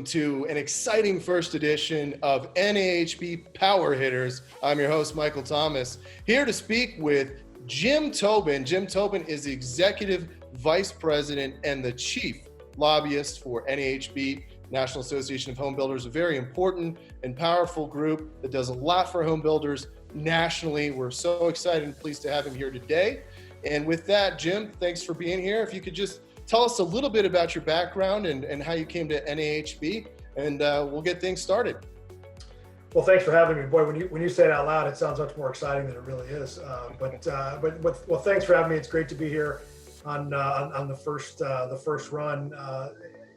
welcome to an exciting first edition of NAHB Power Hitters. I'm your host, Michael Thomas, here to speak with Jim Tobin. Jim Tobin is the Executive Vice President and the Chief Lobbyist for NAHB, National Association of Home Builders, a very important and powerful group that does a lot for home builders nationally. We're so excited and pleased to have him here today. And with that, Jim, thanks for being here. If you could just tell us a little bit about your background and how you came to NAHB, and we'll get things started. Well, thanks for having me. Boy, when you say it out loud, it sounds much more exciting than it really is. But thanks for having me. It's great to be here on the first run.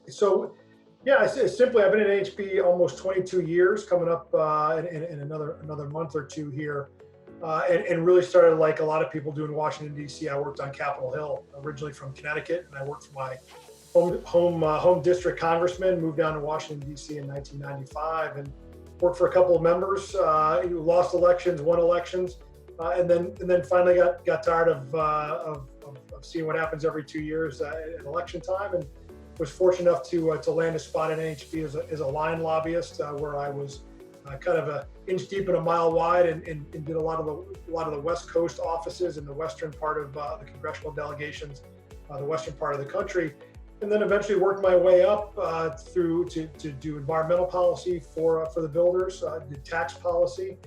Simply, I've been at NAHB almost 22 years, coming up in another month or two here. And really started like a lot of people do in Washington, D.C. I worked on Capitol Hill, originally from Connecticut, and I worked for my home district congressman, moved down to Washington, D.C. in 1995, and worked for a couple of members who lost elections, won elections, and then finally got tired of seeing what happens every 2 years at election time, and was fortunate enough to land a spot at NAHB as a line lobbyist, where I was kind of an inch deep and a mile wide, and did a lot of the West Coast offices in the western part of the congressional delegations, the western part of the country, and then eventually worked my way up through to do environmental policy for the builders, did tax policy,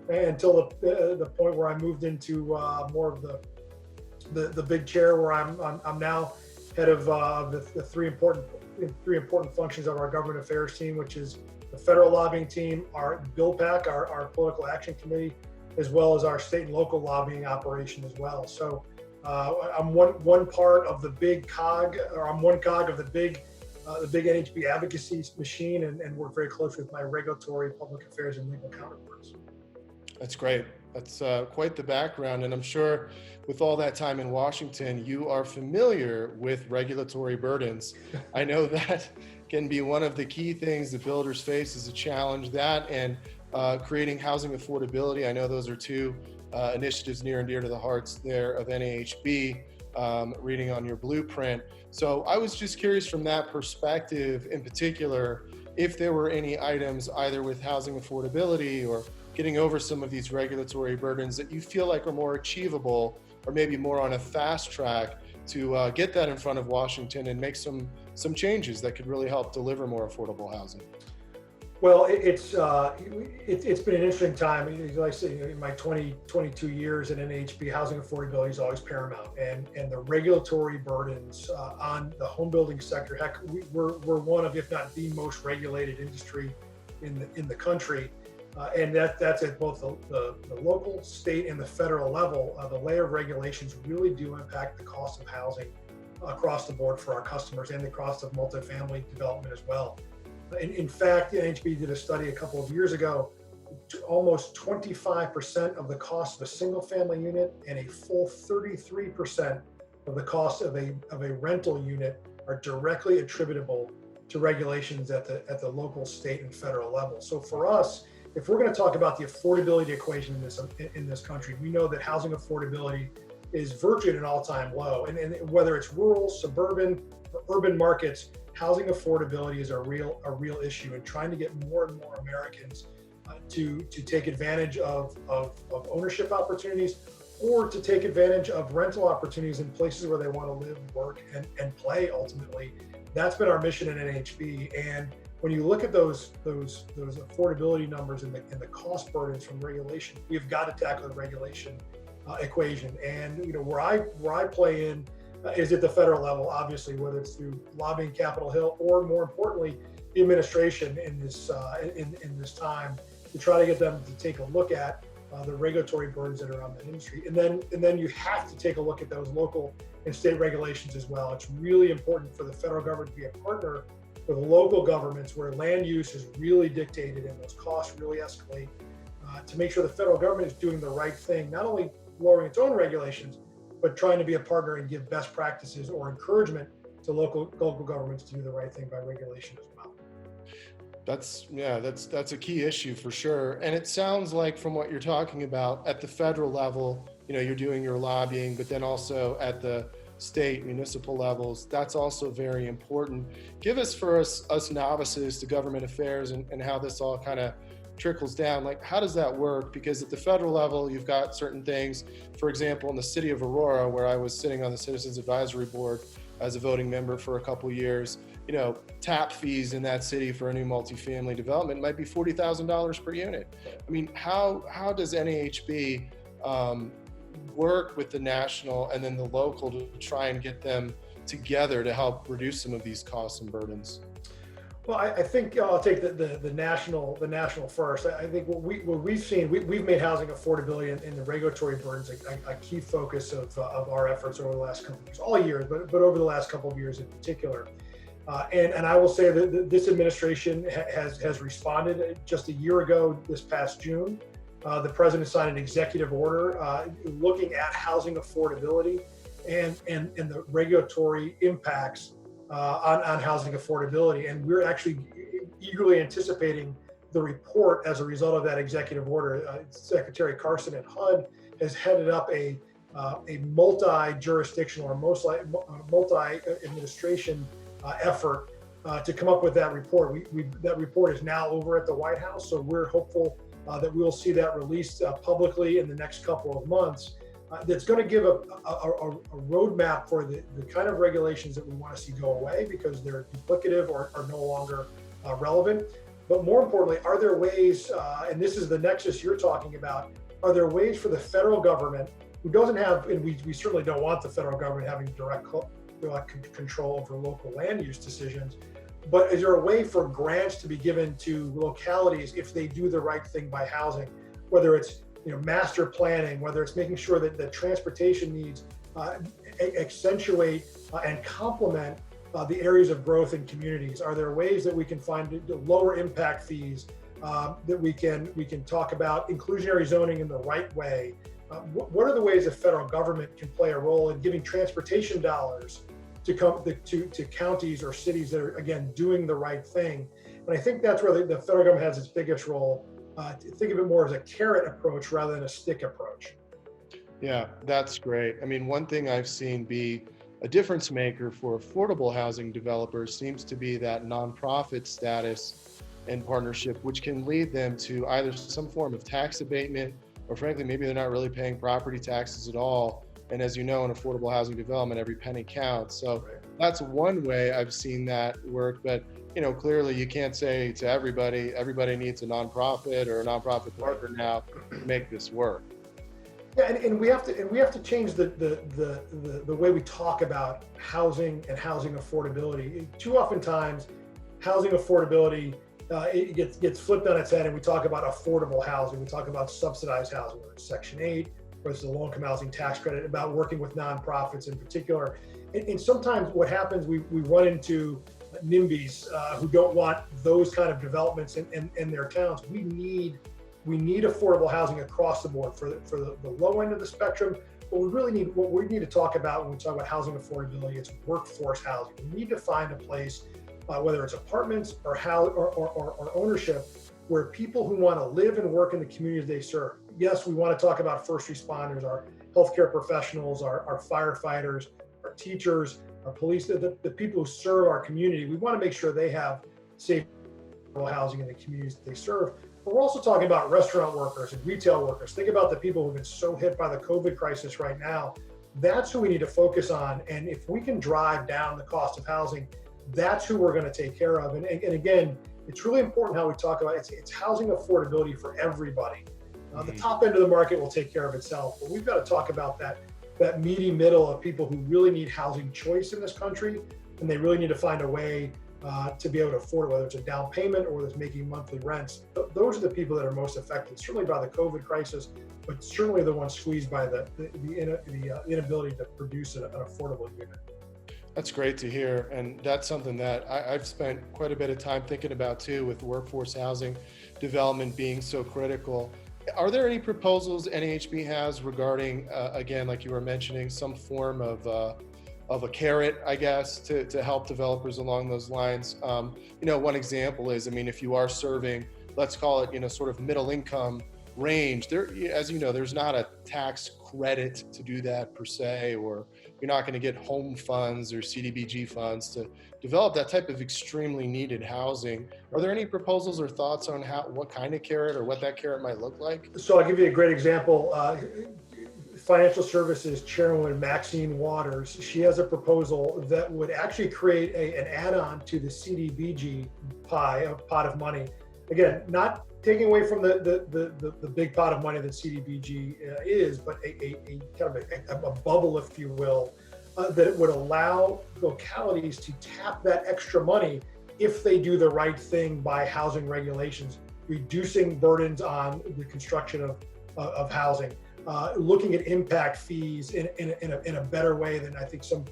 until the point where I moved into more of the big chair, where I'm now head of the three important functions of our government affairs team, which is the federal lobbying team, our Bill Pack, our political action committee, as well as our state and local lobbying operation as well. So I'm one part of the big cog, or I'm one cog of the big NAHB advocacy machine, and work very closely with my regulatory, public affairs, and legal counterparts. That's great. That's quite the background, and I'm sure with all that time in Washington, you are familiar with regulatory burdens. I know that can be one of the key things that builders face as a challenge, that and creating housing affordability. I know those are two initiatives near and dear to the hearts there of NAHB, reading on your blueprint. So I was just curious from that perspective in particular, if there were any items either with housing affordability or getting over some of these regulatory burdens that you feel like are more achievable, or maybe more on a fast track to get that in front of Washington and make some changes that could really help deliver more affordable housing. Well, it's been an interesting time. Like I say, in my 22 years at NAHB, housing affordability is always paramount, and the regulatory burdens on the home building sector. Heck, we're one of, if not the most regulated industry in the country. And that's at both the local, state, and the federal level. The layer of regulations really do impact the cost of housing across the board for our customers, and the cost of multifamily development as well. In fact, NAHB did a study a couple of years ago. Almost 25% of the cost of a single-family unit and a full 33% of the cost of a rental unit are directly attributable to regulations at the local, state, and federal level. So for us, if we're going to talk about the affordability equation in this country, we know that housing affordability is virtually at an all-time low. And whether it's rural, suburban, or urban markets, housing affordability is a real issue, and trying to get more and more Americans to take advantage of ownership opportunities, or to take advantage of rental opportunities in places where they want to live, work, and play ultimately. That's been our mission at NAHB. And when you look at those affordability numbers and the cost burdens from regulation, we've got to tackle the regulation equation. And where I play in is at the federal level, obviously, whether it's through lobbying Capitol Hill, or more importantly, the administration in this time, to try to get them to take a look at the regulatory burdens that are on the industry. And then you have to take a look at those local and state regulations as well. It's really important for the federal government to be a partner with local governments, where land use is really dictated and those costs really escalate, to make sure the federal government is doing the right thing, not only lowering its own regulations, but trying to be a partner and give best practices or encouragement to local governments to do the right thing by regulation as well. That's a key issue for sure. And it sounds like from what you're talking about at the federal level, you're doing your lobbying, but then also at the state, municipal levels. That's also very important. Give us, for us novices to government affairs, and how this all kind of trickles down. Like, how does that work? Because at the federal level, you've got certain things. For example, in the city of Aurora, where I was sitting on the Citizens Advisory Board as a voting member for a couple of years, tap fees in that city for a new multifamily development might be $40,000 per unit. I mean, how does NAHB work with the national and then the local to try and get them together to help reduce some of these costs and burdens? Well, I think I'll take the national first. I think what we've seen, we've made housing affordability and the regulatory burdens a key focus of our efforts over the last couple of years, all years, but over the last couple of years in particular. And I will say that this administration has responded. Just a year ago, this past June, the president signed an executive order looking at housing affordability and the regulatory impacts on housing affordability. And we're actually eagerly anticipating the report as a result of that executive order. Secretary Carson at HUD has headed up a multi-jurisdictional or multi-administration effort to come up with that report. That report is now over at the White House, so we're hopeful that we'll see that released publicly in the next couple of months. That's going to give a roadmap for the kind of regulations that we want to see go away because they're duplicative or are no longer relevant. But more importantly, are there ways, and this is the nexus you're talking about, are there ways for the federal government, who doesn't have, and we certainly don't want the federal government having direct control over local land use decisions, but is there a way for grants to be given to localities if they do the right thing by housing, whether it's master planning, whether it's making sure that the transportation needs accentuate and complement the areas of growth in communities? Are there ways that we can find lower impact fees, that we can talk about inclusionary zoning in the right way? What are the ways the federal government can play a role in giving transportation dollars to counties or cities that are, again, doing the right thing? And I think that's where the federal government has its biggest role. Think of it more as a carrot approach rather than a stick approach. Yeah, that's great. I mean, one thing I've seen be a difference maker for affordable housing developers seems to be that nonprofit status and partnership, which can lead them to either some form of tax abatement, or frankly, maybe they're not really paying property taxes at all. And as you know, in affordable housing development, every penny counts. So that's one way I've seen that work. But clearly you can't say to everybody needs a nonprofit or a nonprofit partner now to make this work. Yeah, and we have to change the way we talk about housing and housing affordability. Too oftentimes, housing affordability it gets flipped on its head, and we talk about affordable housing. We talk about subsidized housing, whether it's Section 8, whether it's the low-income housing tax credit, about working with nonprofits in particular. And sometimes what happens, we run into NIMBYs who don't want those kind of developments in their towns. We need affordable housing across the board for the low end of the spectrum. But what we need to talk about when we talk about housing affordability is workforce housing. We need to find a place, whether it's apartments or ownership, where people who want to live and work in the communities they serve. Yes, we want to talk about first responders, our healthcare professionals, our firefighters, our teachers, our police, the people who serve our community. We want to make sure they have safe housing in the communities that they serve. But we're also talking about restaurant workers and retail workers. Think about the people who've been so hit by the COVID crisis right now. That's who we need to focus on. And if we can drive down the cost of housing, that's who we're going to take care of. And again, it's really important how we talk about it. It's housing affordability for everybody. The top end of the market will take care of itself, but we've got to talk about that meaty middle of people who really need housing choice in this country, and they really need to find a way to be able to afford it, whether it's a down payment or whether it's making monthly rents. Those are the people that are most affected, certainly by the COVID crisis, but certainly the ones squeezed by the inability to produce an affordable unit. That's great to hear. And that's something that I've spent quite a bit of time thinking about too, with workforce housing development being so critical. Are there any proposals NAHB has regarding, again, like you were mentioning, some form of a carrot, I guess, to help developers along those lines? One example is, if you are serving, let's call it, sort of middle income range. There, as you know, there's not a tax credit to do that per se, or you're not going to get home funds or CDBG funds to develop that type of extremely needed housing. Are there any proposals or thoughts on what kind of carrot or what that carrot might look like? So I'll give you a great example. Financial Services Chairwoman Maxine Waters, she has a proposal that would actually create an add-on to the CDBG pot of money. Again, not taking away from the big pot of money that CDBG is, but a kind of a bubble, if you will, that it would allow localities to tap that extra money if they do the right thing by housing regulations, reducing burdens on the construction of housing. Looking at impact fees in a better way than I think some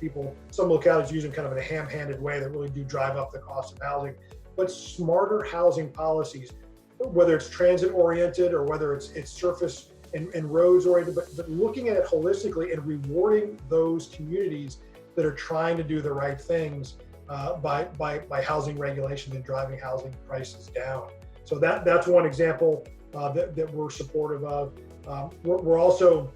localities use in kind of a ham-handed way that really do drive up the cost of housing. But smarter housing policies, whether it's transit oriented or whether it's surface and roads oriented, but looking at it holistically and rewarding those communities that are trying to do the right things by housing regulations and driving housing prices down. So that's one example that we're supportive of. We're also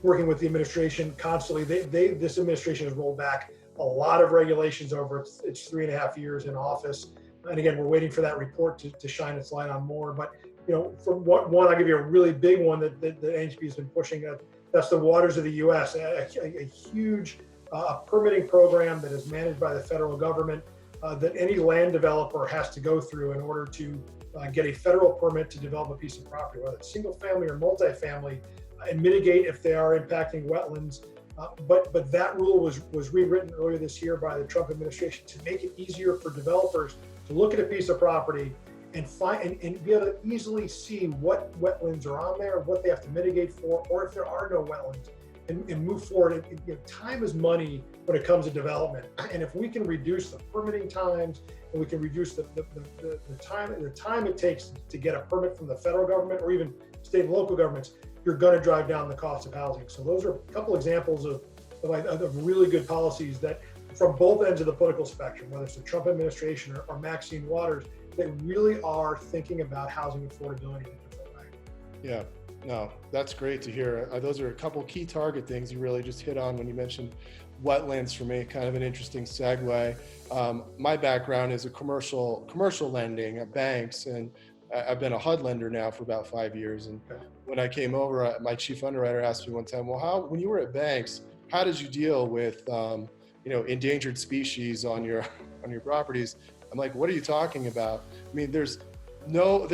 working with the administration constantly. This administration has rolled back a lot of regulations over its 3.5 years in office. And again, we're waiting for that report to shine its light on more. But from one, I'll give you a really big one that NAHB has been pushing. That's the Waters of the U.S., a huge permitting program that is managed by the federal government that any land developer has to go through in order to get a federal permit to develop a piece of property, whether it's single family or multifamily, and mitigate if they are impacting wetlands. But that rule was rewritten earlier this year by the Trump administration to make it easier for developers to look at a piece of property and find and be able to easily see what wetlands are on there, what they have to mitigate for, or if there are no wetlands, and move forward. Time is money when it comes to development, and if we can reduce the permitting times and we can reduce the time it takes to get a permit from the federal government or even state and local governments, you're going to drive down the cost of housing. So those are a couple examples of really good policies that from both ends of the political spectrum, whether it's the Trump administration or Maxine Waters, that really are thinking about housing affordability in a different way. Yeah, no, that's great to hear. Those are a couple key target things you really just hit on when you mentioned wetlands. For me, kind of an interesting segue. My background is a commercial lending at banks, and I've been a HUD lender now for about 5 years. And when I came over, my chief underwriter asked me one time, well, when you were at banks, how did you deal with endangered species on your properties? I'm like, what are you talking about? I mean, there's no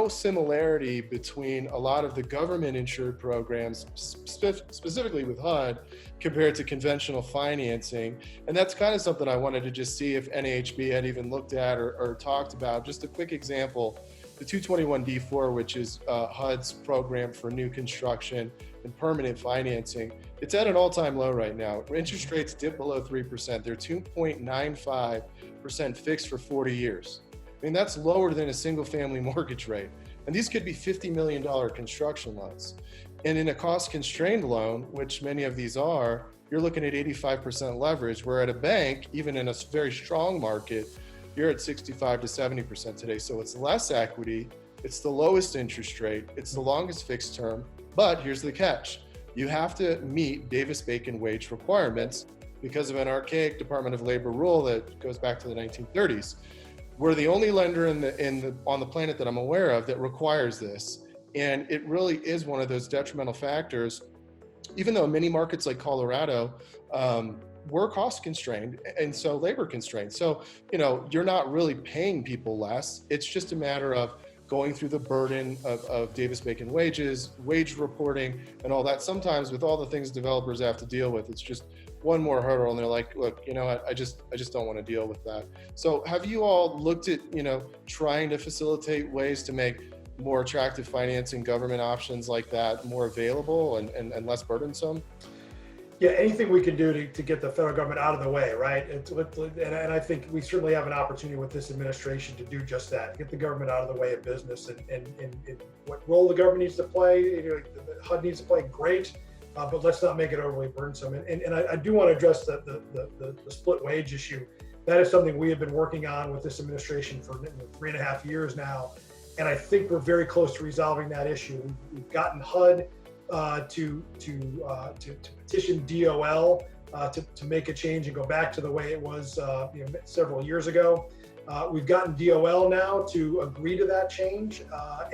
similarity between a lot of the government insured programs, specifically with HUD, compared to conventional financing. And that's kind of something I wanted to just see if NAHB had even looked at or talked about. Just a quick example, the 221D4, which is HUD's program for new construction and permanent financing, it's at an all-time low right now. Interest rates dip below 3%. They're 2.95% fixed for 40 years. I mean, that's lower than a single family mortgage rate. And these could be $50 million construction loans. And in a cost constrained loan, which many of these are, you're looking at 85% leverage, where at a bank, even in a very strong market, you're at 65 to 70% today. So it's less equity, it's the lowest interest rate, it's the longest fixed term, but here's the catch. You have to meet Davis-Bacon wage requirements because of an archaic Department of Labor rule that goes back to the 1930s. We're the only lender on the planet that I'm aware of that requires this. And it really is one of those detrimental factors, even though many markets like Colorado were cost constrained and so labor constrained. So, you're not really paying people less. It's just a matter of going through the burden of Davis-Bacon wages, wage reporting, and all that. Sometimes with all the things developers have to deal with, it's just one more hurdle, and they're like, look, you know what, I just don't want to deal with that. So have you all looked at, trying to facilitate ways to make more attractive financing, government options like that more available and less burdensome? Yeah, anything we can do to get the federal government out of the way, right? And I think we certainly have an opportunity with this administration to do just that, get the government out of the way of business and what role the government needs to play, HUD needs to play, great, but let's not make it overly burdensome. And I do want to address the split wage issue. That is something we have been working on with this administration for 3.5 years now. And I think we're very close to resolving that issue. We've gotten HUD to petition DOL to make a change and go back to the way it was several years ago. We've gotten DOL now to agree to that change,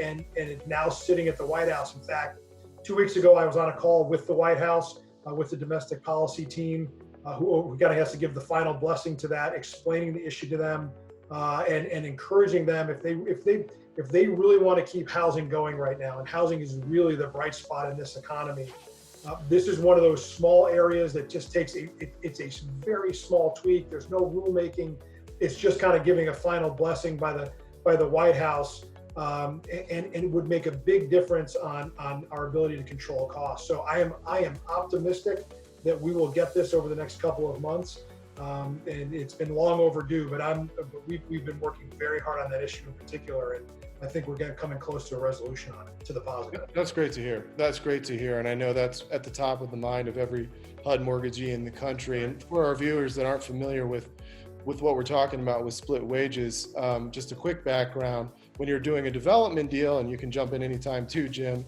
and it's now sitting at the White House. In fact, 2 weeks ago, I was on a call with the White House, with the domestic policy team, who kind of has to give the final blessing to that, explaining the issue to them, and encouraging them if they really want to keep housing going right now, and housing is really the bright spot in this economy. This is one of those small areas that just takes it's a very small tweak. There's no rulemaking. It's just kind of giving a final blessing by the White House, and it would make a big difference on our ability to control costs. So I am optimistic that we will get this over the next couple of months. And it's been long overdue, but we've been working very hard on that issue in particular, and I think we're coming close to a resolution on it, to the positive. That's great to hear. That's great to hear, and I know that's at the top of the mind of every HUD mortgagee in the country. And for our viewers that aren't familiar with what we're talking about with split wages, just a quick background: when you're doing a development deal, and you can jump in anytime too, Jim,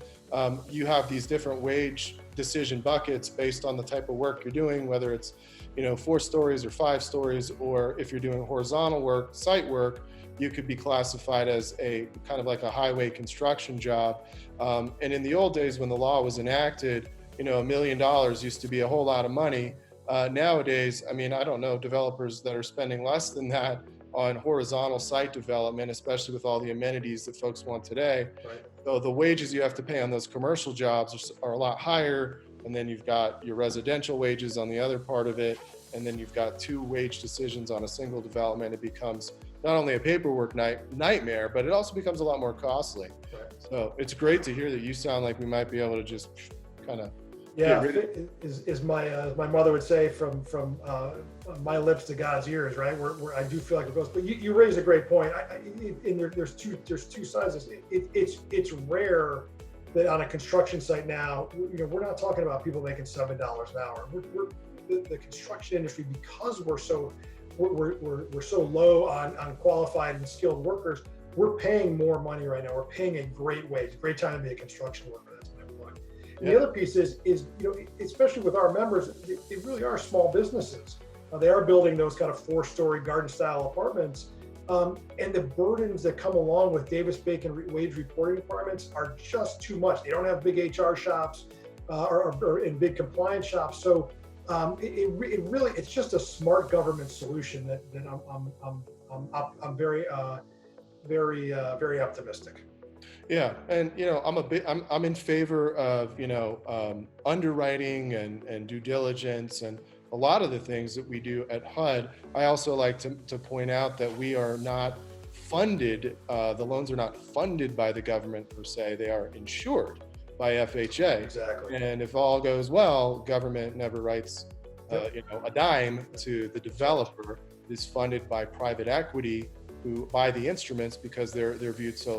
you have these different wage decision buckets based on the type of work you're doing, whether it's 4 stories or 5 stories, or if you're doing horizontal work, site work, you could be classified as a kind of like a highway construction job. And in the old days when the law was enacted, $1 million used to be a whole lot of money. Nowadays, I mean, I don't know developers that are spending less than that on horizontal site development, especially with all the amenities that folks want today. Right. So the wages you have to pay on those commercial jobs are a lot higher. And then you've got your residential wages on the other part of it. And then you've got 2 wage decisions on a single development. It becomes not only a paperwork nightmare, but it also becomes a lot more costly. Right. So it's great to hear that you sound like we might be able to just kind of is my mother would say, from my lips to God's ears, right? Where I do feel like it goes. But you raise a great point. There's two sides. It's rare that on a construction site now, we're not talking about people making $7 an hour. The construction industry, because we're so low on qualified and skilled workers, we're paying more money right now. We're paying a great wage, great time to be a construction worker. That's number one. And the other piece is especially with our members, they really are small businesses. They are building those kind of 4-story garden-style apartments. And the burdens that come along with Davis-Bacon wage reporting requirements are just too much. They don't have big HR shops or in big compliance shops. So it's just a smart government solution that I'm very optimistic. Yeah, and I'm in favor of underwriting and due diligence and a lot of the things that we do at HUD. I also like to point out that we are not funded, the loans are not funded by the government per se, they are insured by FHA. Exactly. And if all goes well, government never writes a dime to the developer. It is funded by private equity who buy the instruments because they're viewed so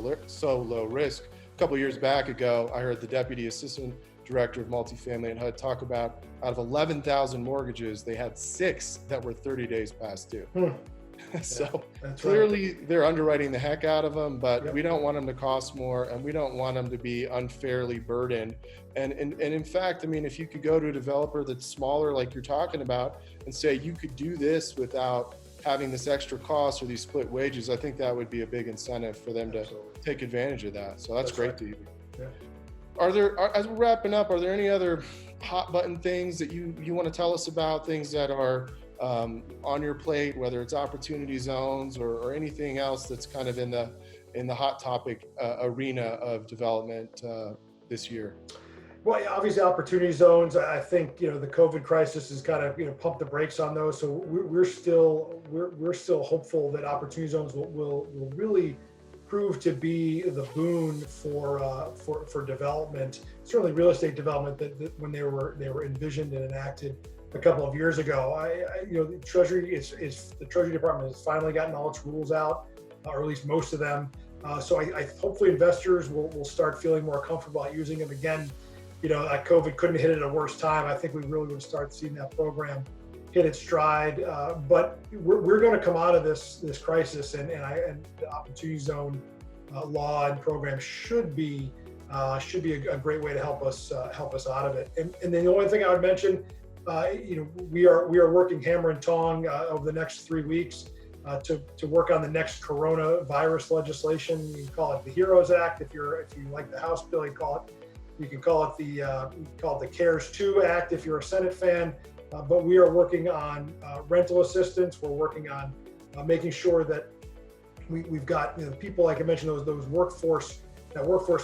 low risk. A couple of years back ago, I heard the Deputy Assistant Director of Multifamily at HUD talk about out of 11,000 mortgages, they had 6 that were 30 days past due. So clearly they're underwriting the heck out of them, but we don't want them to cost more, and we don't want them to be unfairly burdened. And in fact, I mean, if you could go to a developer that's smaller, like you're talking about, and say you could do this without having this extra cost or these split wages, I think that would be a big incentive for them to take advantage of that. So that's great to hear. Yeah. As we're wrapping up, are there any other hot button things that you want to tell us about, things that are on your plate, whether it's opportunity zones or anything else that's kind of in the hot topic arena of development this year? Well, obviously opportunity zones, I think, the COVID crisis has kind of, pumped the brakes on those. So we're still hopeful that opportunity zones will really prove to be the boon for development, certainly real estate development that when they were envisioned and enacted a couple of years ago. The Treasury the Treasury Department has finally gotten all its rules out, or at least most of them. So I hopefully investors will start feeling more comfortable about using them again. COVID couldn't hit at a worse time. I think we really would start seeing that program hit its stride. But we're going to come out of this crisis, and the opportunity zone law and program should be a great way to help us out of it. And then the only thing I would mention, we are working hammer and tong over the next 3 weeks to work on the next coronavirus legislation. You can call it the HEROES Act if you like the House bill. You can call it the CARES 2 Act if you're a Senate fan. But we are working on rental assistance. We're working on making sure that we've got people, like I mentioned, those workforce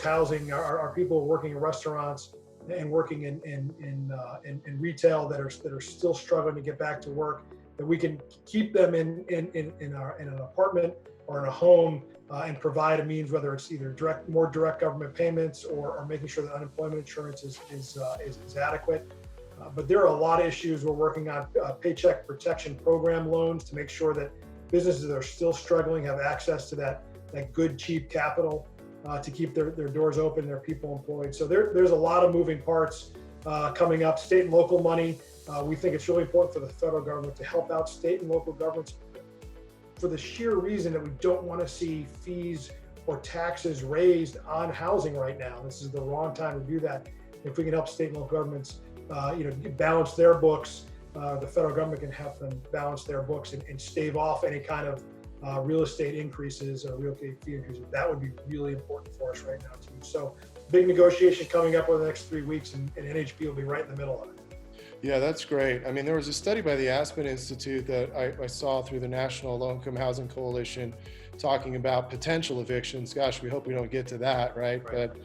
housing, are people working in restaurants and working in retail that are still struggling to get back to work, that we can keep them in an apartment or in a home and provide a means, whether it's either more direct government payments or making sure that unemployment insurance is adequate. But there are a lot of issues. We're working on Paycheck Protection Program loans to make sure that businesses that are still struggling have access to that good, cheap capital to keep their doors open, their people employed. So there's a lot of moving parts coming up. State and local money. We think it's really important for the federal government to help out state and local governments for the sheer reason that we don't want to see fees or taxes raised on housing right now. This is the wrong time to do that. If we can help state and local governments balance their books, the federal government can help them balance their books and stave off any kind of real estate increases or real estate fee increases. That would be really important for us right now too. So big negotiation coming up over the next 3 weeks, and NAHB will be right in the middle of it. Yeah, that's great. I mean, there was a study by the Aspen Institute that I saw through the National Low Income Housing Coalition talking about potential evictions. Gosh, we hope we don't get to that, right? But,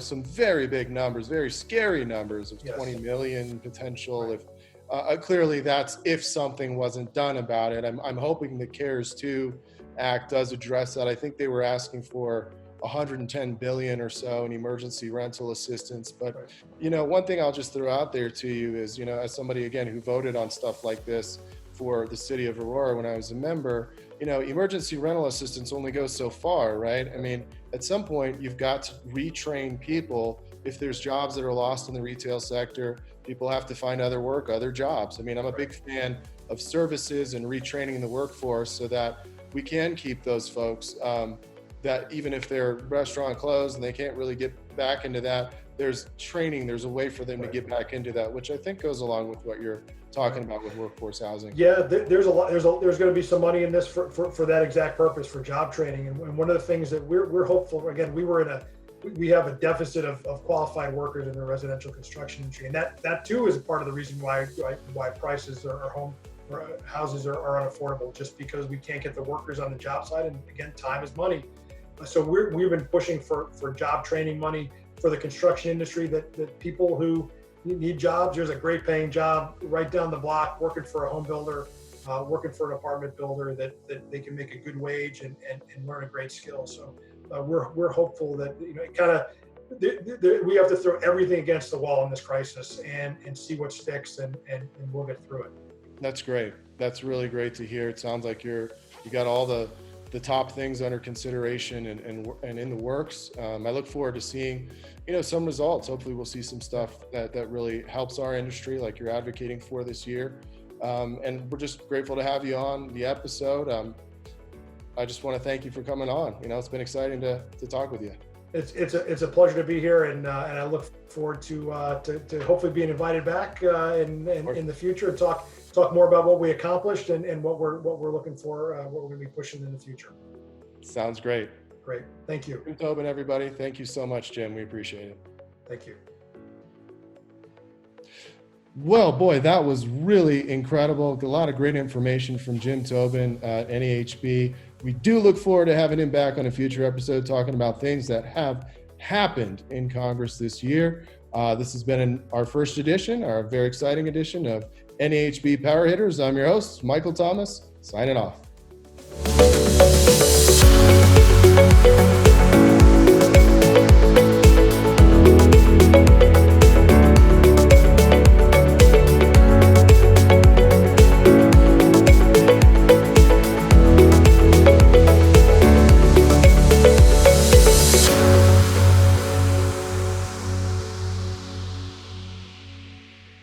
some very big numbers, very scary numbers of 20 million potential. Right. If clearly that's if something wasn't done about it. I'm hoping the CARES 2 Act does address that. I think they were asking for 110 billion or so in emergency rental assistance. But, one thing I'll just throw out there to you is, as somebody, again, who voted on stuff like this for the city of Aurora when I was a member, emergency rental assistance only goes so far, right? I mean, at some point you've got to retrain people. If there's jobs that are lost in the retail sector, people have to find other work, other jobs. I mean, I'm a big fan of services and retraining the workforce so that we can keep those folks, that even if their restaurant closed and they can't really get back into that, there's training, there's a way for them to get back into that, which I think goes along with what you're talking about with workforce housing. Yeah, there's going to be some money in this for that exact purpose, for job training. And one of the things that we're hopeful, again, we have a deficit of qualified workers in the residential construction industry. And that too is a part of the reason why prices or houses are unaffordable, just because we can't get the workers on the job side. And again, time is money. So we've been pushing for job training money for the construction industry, that people who need jobs. There's a great paying job right down the block, working for a home builder, working for an apartment builder, that they can make a good wage and learn a great skill. So we're hopeful that we have to throw everything against the wall in this crisis and see what sticks, and we'll get through it. That's great. That's really great to hear. It sounds like you got all the top things under consideration and in the works. I look forward to seeing, some results. Hopefully we'll see some stuff that really helps our industry, like you're advocating for this year. And we're just grateful to have you on the episode. I just want to thank you for coming on. It's been exciting to talk with you. It's a pleasure to be here, and I look forward to hopefully being invited back in the future and talk more about what we accomplished and what we're looking for, what we're going to be pushing in the future. Sounds great. Great. Thank you. Jim Tobin, everybody. Thank you so much, Jim. We appreciate it. Thank you. Well, boy, that was really incredible. A lot of great information from Jim Tobin at NAHB. We do look forward to having him back on a future episode talking about things that have happened in Congress this year. This has been our first edition, our very exciting edition of NAHB Power Hitters. I'm your host, Michael Thomas, signing off.